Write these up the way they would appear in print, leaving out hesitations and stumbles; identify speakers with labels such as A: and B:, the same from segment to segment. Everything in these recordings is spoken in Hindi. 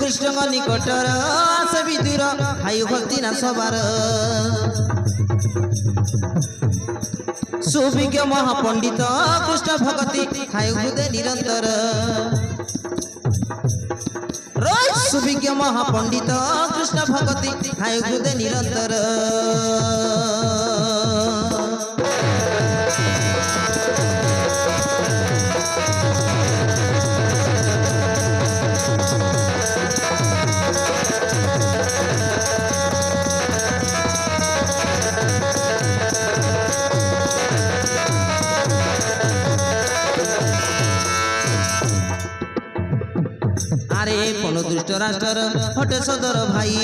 A: श्रीकृष्ण निकटर आस विदुर हायु भक्ति ना सबार सुविज्ञ महापंडित कृष्ण भक्ति हायु हृदय निरंतर सुविज्ञ महापंडित कृष्ण भक्ति हायु हृदय निरंतर अरे पन दुष्ट राष्ट्र हटे सदर भाई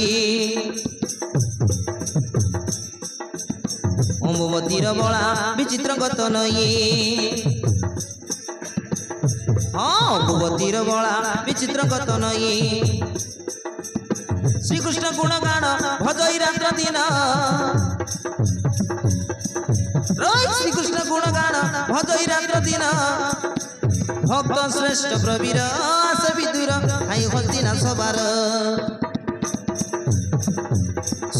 A: अम्बुवतीर बला विचित्र गत नई हाँ अम्बुवतीर बला विचित्र गत नई श्रीकृष्ण गुणगान भजई रात्र दिन श्रीकृष्ण गुणगान भजई रात्र दिन भक्त श्रेष्ठ प्रवीर आस विदुर हायु भक्ति ना सबार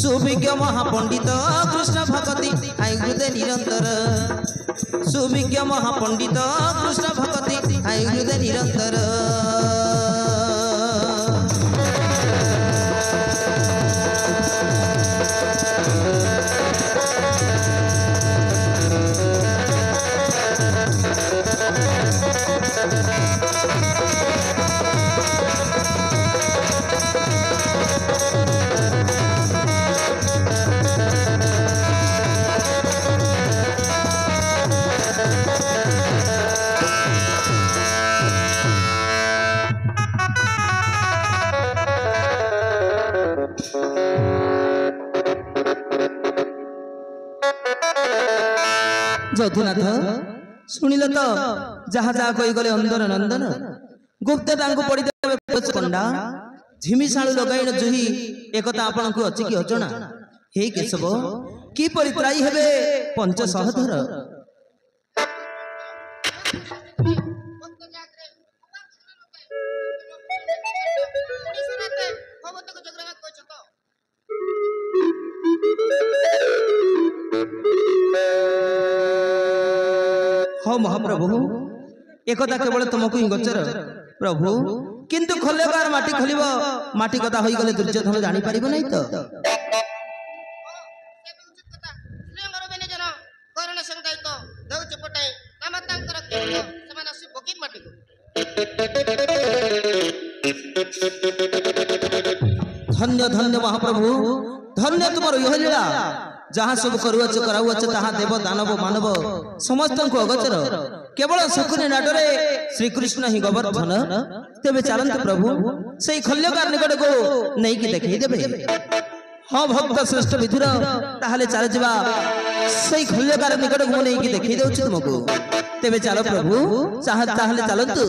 A: सुविज्ञ महापंडित कृष्ण भक्ति हायु हृदय निरंतर सुविज्ञ महापंडित कृष्ण भक्ति हायु हृदय निरंतर जदुनाथ शुणिल तो जहा जहा कही गले अंदर नंदन गुप्त पड़ी कंडा झिमिशाणु लगाई जुही एकता आपण को अच्छी कि अजणा हे केशव कि परित्राई हेबे पंच सहधर हो महाप्रभु एकता केवल तुमको ही गोचर प्रभु किंतु खोलेबार माटी खोलिब माटी कथा होई गले दुर्योधन जानि परिबो नै तो धन्य धन्य महाप्रभु धन्य तुम यह लीला जहाँ सब करुच कराउच ताहा देव दानव मानव समस्त को अगोचर केवल शकुनी नाटरे श्रीकृष्ण ही गोवर्धन तेबे चलंत प्रभु से खल्यकार निकट को नहीं कि देखई देबे हाँ भक्त श्रेष्ठ विधुर ताहले चल जिबा से खल्यकार निकट को नहीं कि देखई देउछ तुमको तेबे चलो प्रभु चाह ताहले चलंतु।